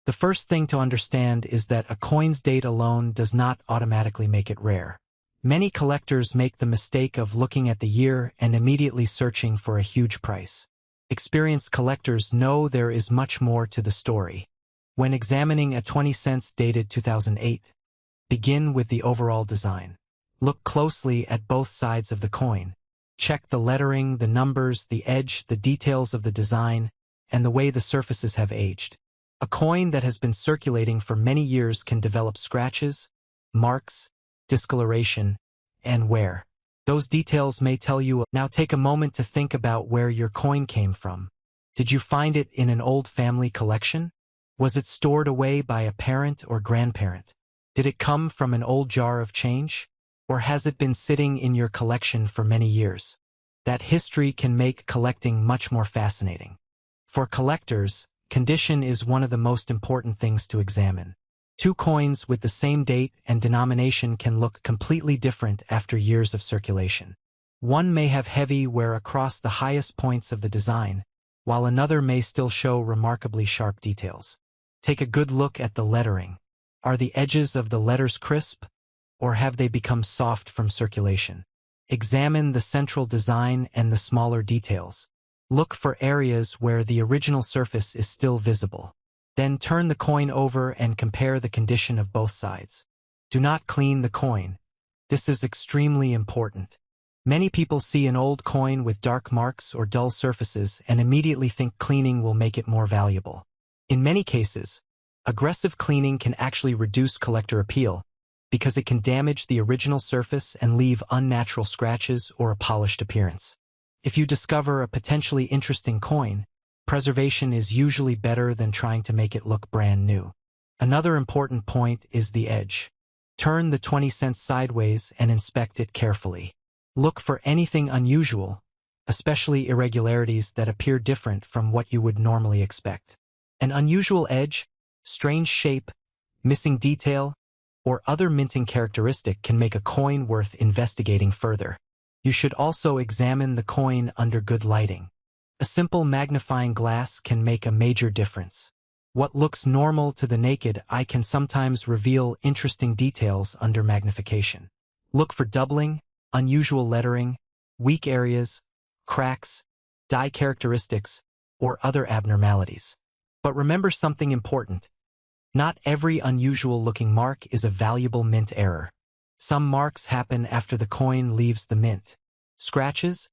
The first thing to understand is that a coin's date alone does not automatically make it rare. Many collectors make the mistake of looking at the year and immediately searching for a huge price. Experienced collectors know there is much more to the story. When examining a 20 cents dated 2008, begin with the overall design. Look closely at both sides of the coin. Check the lettering, the numbers, the edge, the details of the design, and the way the surfaces have aged. A coin that has been circulating for many years can develop scratches, marks, discoloration, and wear. Those details may tell you. Now take a moment to think about where your coin came from. Did you find it in an old family collection? Was it stored away by a parent or grandparent? Did it come from an old jar of change? Or has it been sitting in your collection for many years? That history can make collecting much more fascinating. For collectors, condition is one of the most important things to examine. Two coins with the same date and denomination can look completely different after years of circulation. One may have heavy wear across the highest points of the design, while another may still show remarkably sharp details. Take a good look at the lettering. Are the edges of the letters crisp, or have they become soft from circulation? Examine the central design and the smaller details. Look for areas where the original surface is still visible. Then turn the coin over and compare the condition of both sides. Do not clean the coin. This is extremely important. Many people see an old coin with dark marks or dull surfaces and immediately think cleaning will make it more valuable. In many cases, aggressive cleaning can actually reduce collector appeal because it can damage the original surface and leave unnatural scratches or a polished appearance. If you discover a potentially interesting coin, preservation is usually better than trying to make it look brand new. Another important point is the edge. Turn the 20 cents sideways and inspect it carefully. Look for anything unusual, especially irregularities that appear different from what you would normally expect. An unusual edge, strange shape, missing detail, or other minting characteristic can make a coin worth investigating further. You should also examine the coin under good lighting. A simple magnifying glass can make a major difference. What looks normal to the naked eye can sometimes reveal interesting details under magnification. Look for doubling, unusual lettering, weak areas, cracks, die characteristics, or other abnormalities. But remember something important. Not every unusual-looking mark is a valuable mint error. Some marks happen after the coin leaves the mint. Scratches,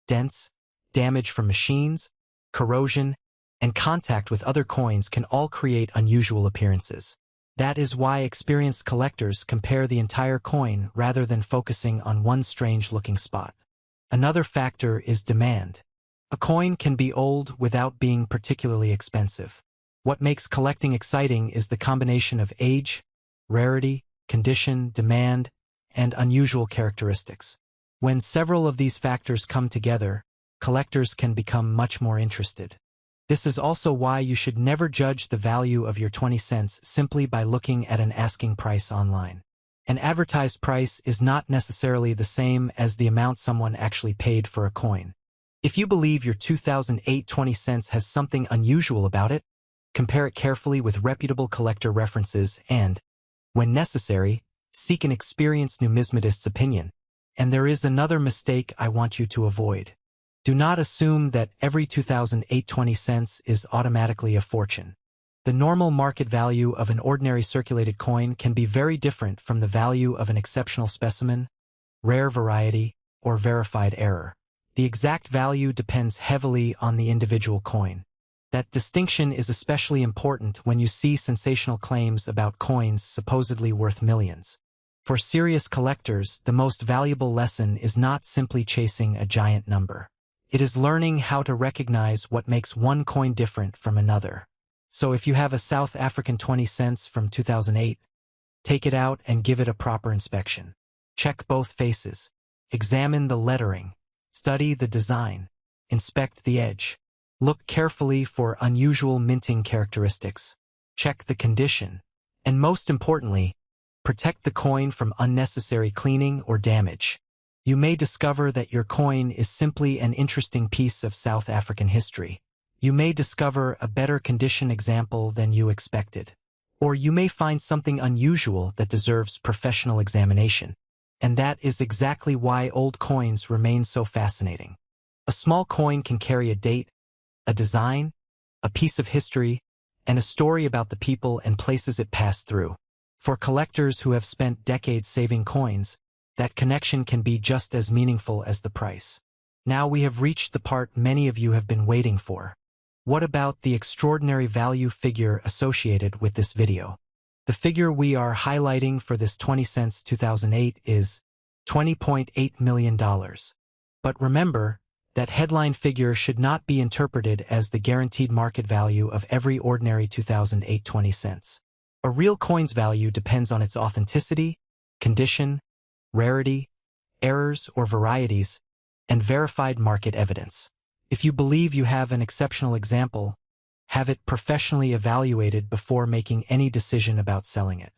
dents, damage from machines, corrosion, and contact with other coins can all create unusual appearances. That is why experienced collectors compare the entire coin rather than focusing on one strange-looking spot. Another factor is demand. A coin can be old without being particularly expensive. What makes collecting exciting is the combination of age, rarity, condition, demand, and unusual characteristics. When several of these factors come together, collectors can become much more interested. This is also why you should never judge the value of your 20 cents simply by looking at an asking price online. An advertised price is not necessarily the same as the amount someone actually paid for a coin. If you believe your 2008 20 cents has something unusual about it, compare it carefully with reputable collector references and, when necessary, seek an experienced numismatist's opinion. And there is another mistake I want you to avoid. Do not assume that every 2008 20 cents is automatically a fortune. The normal market value of an ordinary circulated coin can be very different from the value of an exceptional specimen, rare variety, or verified error. The exact value depends heavily on the individual coin. That distinction is especially important when you see sensational claims about coins supposedly worth millions. For serious collectors, the most valuable lesson is not simply chasing a giant number. It is learning how to recognize what makes one coin different from another. So if you have a South African 20 cents from 2008, take it out and give it a proper inspection. Check both faces. Examine the lettering. Study the design. Inspect the edge. Look carefully for unusual minting characteristics. Check the condition. And most importantly, protect the coin from unnecessary cleaning or damage. You may discover that your coin is simply an interesting piece of South African history. You may discover a better condition example than you expected. Or you may find something unusual that deserves professional examination. And that is exactly why old coins remain so fascinating. A small coin can carry a date, a design, a piece of history, and a story about the people and places it passed through. For collectors who have spent decades saving coins, that connection can be just as meaningful as the price. Now we have reached the part many of you have been waiting for. What about the extraordinary value figure associated with this video? The figure we are highlighting for this 20 cents 2008 is $20.8 million. But remember, that headline figure should not be interpreted as the guaranteed market value of every ordinary 2008 20 cents. A real coin's value depends on its authenticity, condition, rarity, errors or varieties, and verified market evidence. If you believe you have an exceptional example, have it professionally evaluated before making any decision about selling it.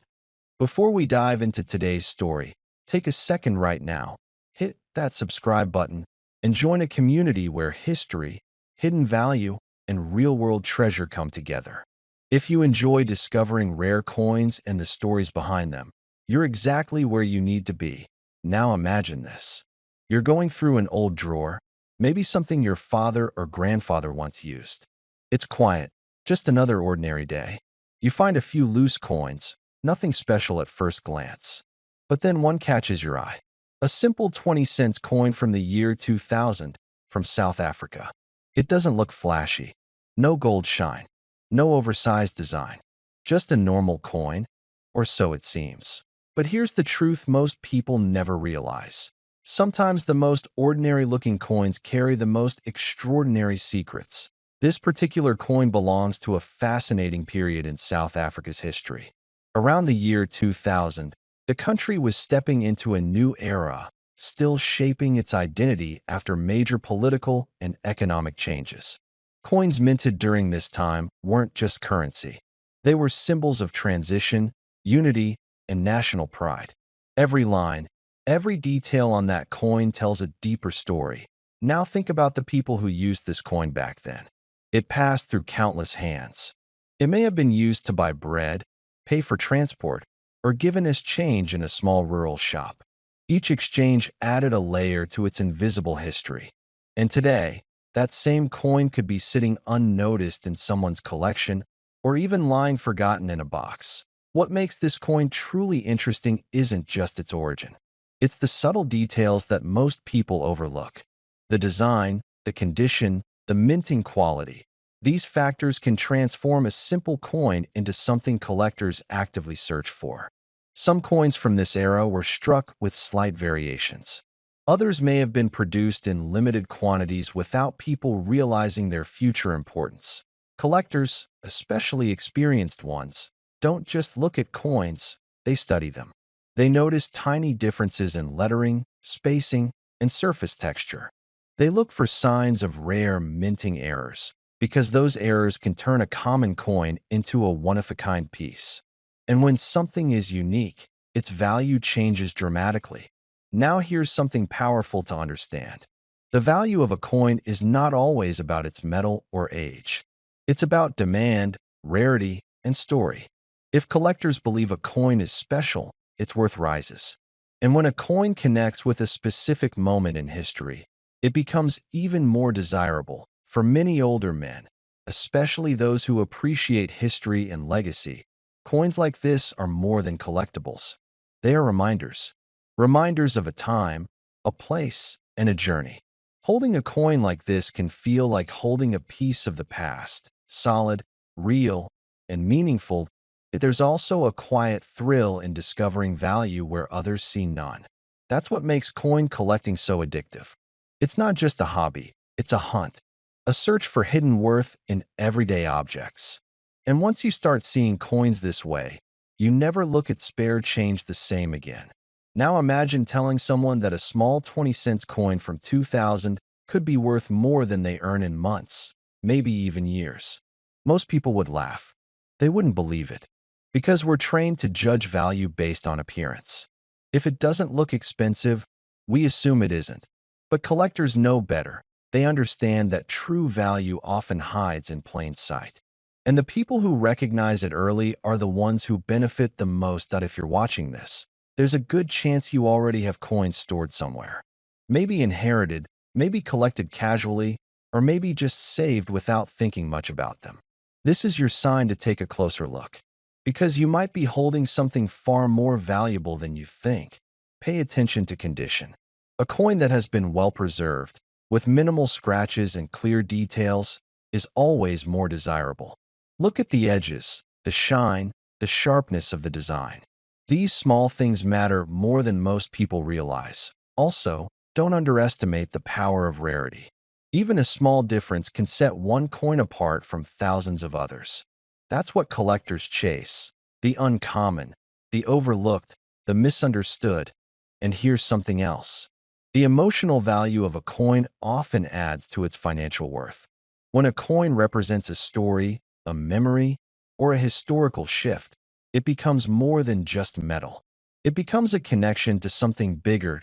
Before we dive into today's story, take a second right now, hit that subscribe button, and join a community where history, hidden value, and real-world treasure come together. If you enjoy discovering rare coins and the stories behind them, you're exactly where you need to be. Now imagine this. You're going through an old drawer, maybe something your father or grandfather once used. It's quiet, just another ordinary day. You find a few loose coins, nothing special at first glance. But then one catches your eye. A simple 20 cents coin from the year 2000 from South Africa. It doesn't look flashy. No gold shine. No oversized design. Just a normal coin, or so it seems. But here's the truth most people never realize. Sometimes the most ordinary-looking coins carry the most extraordinary secrets. This particular coin belongs to a fascinating period in South Africa's history. Around the year 2000, the country was stepping into a new era, still shaping its identity after major political and economic changes. Coins minted during this time weren't just currency. They were symbols of transition, unity, and national pride. Every line, every detail on that coin tells a deeper story. Now think about the people who used this coin back then. It passed through countless hands. It may have been used to buy bread, pay for transport, or given as change in a small rural shop. Each exchange added a layer to its invisible history. And today, that same coin could be sitting unnoticed in someone's collection or even lying forgotten in a box. What makes this coin truly interesting isn't just its origin. It's the subtle details that most people overlook. The design, the condition, the minting quality. These factors can transform a simple coin into something collectors actively search for. Some coins from this era were struck with slight variations. Others may have been produced in limited quantities without people realizing their future importance. Collectors, especially experienced ones, don't just look at coins, they study them. They notice tiny differences in lettering, spacing, and surface texture. They look for signs of rare minting errors, because those errors can turn a common coin into a one-of-a-kind piece. And when something is unique, its value changes dramatically. Now here's something powerful to understand. The value of a coin is not always about its metal or age. It's about demand, rarity, and story. If collectors believe a coin is special, its worth rises. And when a coin connects with a specific moment in history, it becomes even more desirable. For many older men, especially those who appreciate history and legacy, coins like this are more than collectibles. They are reminders. Reminders of a time, a place, and a journey. Holding a coin like this can feel like holding a piece of the past, solid, real, and meaningful. There's also a quiet thrill in discovering value where others see none. That's what makes coin collecting so addictive. It's not just a hobby, it's a hunt, a search for hidden worth in everyday objects. And once you start seeing coins this way, you never look at spare change the same again. Now imagine telling someone that a small 20-cent coin from 2000 could be worth more than they earn in months, maybe even years. Most people would laugh. They wouldn't believe it. Because we're trained to judge value based on appearance. If it doesn't look expensive, we assume it isn't. But collectors know better. They understand that true value often hides in plain sight. And the people who recognize it early are the ones who benefit the most. That if you're watching this, there's a good chance you already have coins stored somewhere. Maybe inherited, maybe collected casually, or maybe just saved without thinking much about them. This is your sign to take a closer look, because you might be holding something far more valuable than you think. Pay attention to condition. A coin that has been well preserved, with minimal scratches and clear details, is always more desirable. Look at the edges, the shine, the sharpness of the design. These small things matter more than most people realize. Also, don't underestimate the power of rarity. Even a small difference can set one coin apart from thousands of others. That's what collectors chase: the uncommon, the overlooked, the misunderstood. And here's something else. The emotional value of a coin often adds to its financial worth. When a coin represents a story, a memory, or a historical shift, it becomes more than just metal. It becomes a connection to something bigger.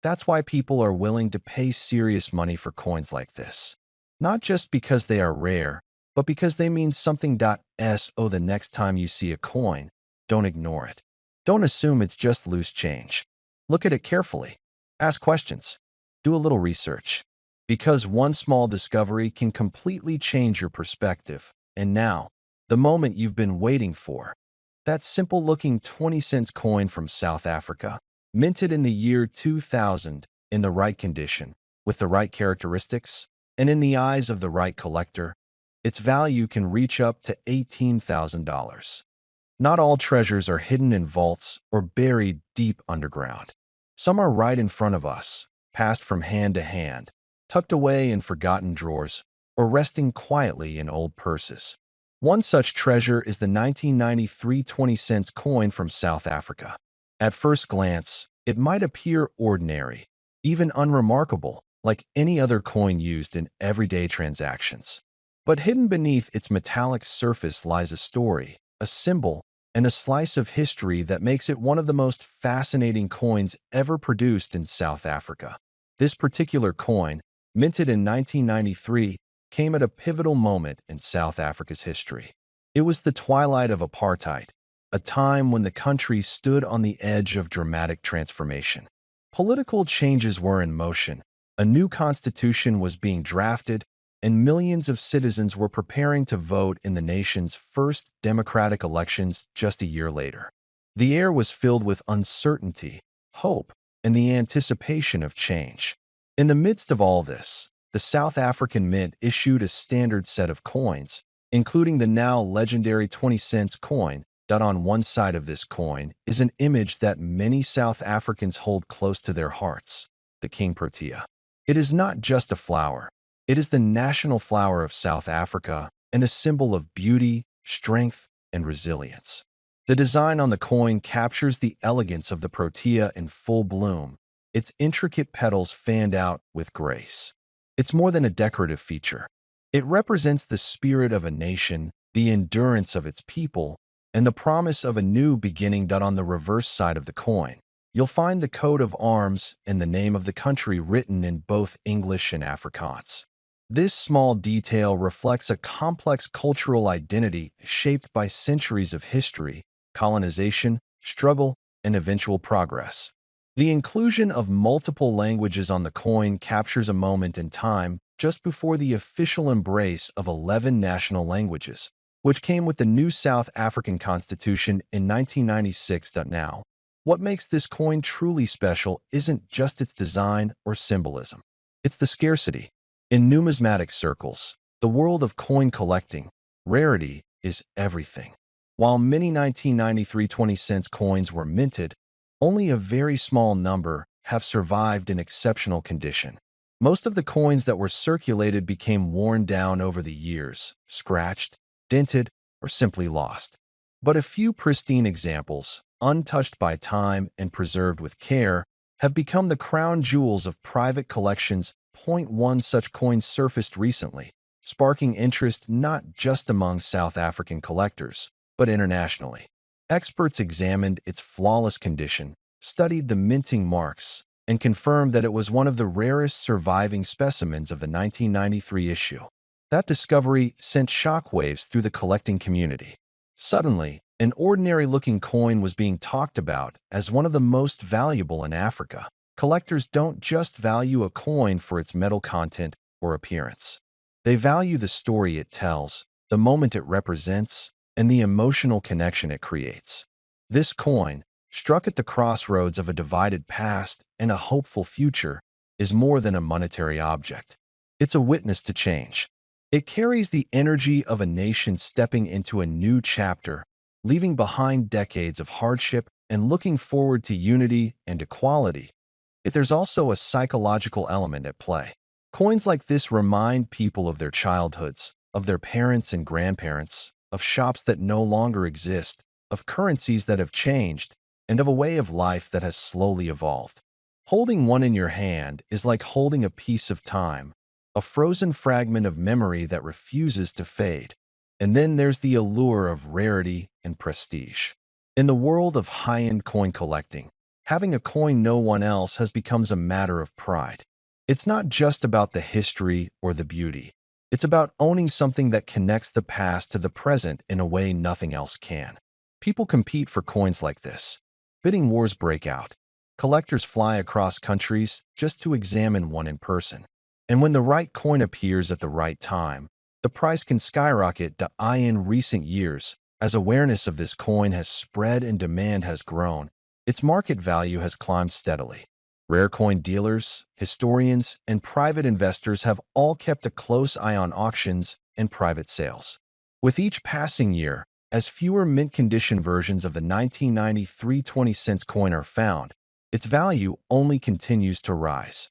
That's why people are willing to pay serious money for coins like this. Not just because they are rare, but because they mean something. So the next time you see a coin, don't ignore it. Don't assume it's just loose change. Look at it carefully. Ask questions. Do a little research. Because one small discovery can completely change your perspective. And now, the moment you've been waiting for. That simple-looking 20-cent coin from South Africa, minted in the year 2000, in the right condition, with the right characteristics, and in the eyes of the right collector, its value can reach up to $18,000. Not all treasures are hidden in vaults or buried deep underground. Some are right in front of us, passed from hand to hand, tucked away in forgotten drawers, or resting quietly in old purses. One such treasure is the 1993 20-cent coin from South Africa. At first glance, it might appear ordinary, even unremarkable, like any other coin used in everyday transactions. But hidden beneath its metallic surface lies a story, a symbol, and a slice of history that makes it one of the most fascinating coins ever produced in South Africa. This particular coin, minted in 1993, came at a pivotal moment in South Africa's history. It was the twilight of apartheid, a time when the country stood on the edge of dramatic transformation. Political changes were in motion, a new constitution was being drafted, and millions of citizens were preparing to vote in the nation's first democratic elections just a year later. The air was filled with uncertainty, hope, and the anticipation of change. In the midst of all this, the South African Mint issued a standard set of coins, including the now legendary 20-cent coin. On one side of this coin is an image that many South Africans hold close to their hearts: the King Protea. It is not just a flower. It is the national flower of South Africa and a symbol of beauty, strength, and resilience. The design on the coin captures the elegance of the protea in full bloom, its intricate petals fanned out with grace. It's more than a decorative feature. It represents the spirit of a nation, the endurance of its people, and the promise of a new beginning. On the reverse side of the coin, you'll find the coat of arms and the name of the country written in both English and Afrikaans. This small detail reflects a complex cultural identity shaped by centuries of history, colonization, struggle, and eventual progress. The inclusion of multiple languages on the coin captures a moment in time just before the official embrace of 11 national languages, which came with the new South African Constitution in 1996. Now, what makes this coin truly special isn't just its design or symbolism. It's the scarcity. In numismatic circles, the world of coin collecting, rarity is everything. While many 1993 20-cent coins were minted, only a very small number have survived in exceptional condition. Most of the coins that were circulated became worn down over the years, scratched, dented, or simply lost. But a few pristine examples, untouched by time and preserved with care, have become the crown jewels of private collections. One such coin surfaced recently, sparking interest not just among South African collectors, but internationally. Experts examined its flawless condition, studied the minting marks, and confirmed that it was one of the rarest surviving specimens of the 1993 issue. That discovery sent shockwaves through the collecting community. Suddenly, an ordinary-looking coin was being talked about as one of the most valuable in Africa. Collectors don't just value a coin for its metal content or appearance. They value the story it tells, the moment it represents, and the emotional connection it creates. This coin, struck at the crossroads of a divided past and a hopeful future, is more than a monetary object. It's a witness to change. It carries the energy of a nation stepping into a new chapter, leaving behind decades of hardship and looking forward to unity and equality. Yet there's also a psychological element at play. Coins like this remind people of their childhoods, of their parents and grandparents, of shops that no longer exist, of currencies that have changed, and of a way of life that has slowly evolved. Holding one in your hand is like holding a piece of time, a frozen fragment of memory that refuses to fade. And then there's the allure of rarity and prestige. In the world of high-end coin collecting, having a coin no one else has become a matter of pride. It's not just about the history or the beauty. It's about owning something that connects the past to the present in a way nothing else can. People compete for coins like this. Bidding wars break out. Collectors fly across countries just to examine one in person. And when the right coin appears at the right time, the price can skyrocket. In recent years, as awareness of this coin has spread and demand has grown, its market value has climbed steadily. Rare coin dealers, historians, and private investors have all kept a close eye on auctions and private sales. With each passing year, as fewer mint-condition versions of the 1993 20-cent coin are found, its value only continues to rise.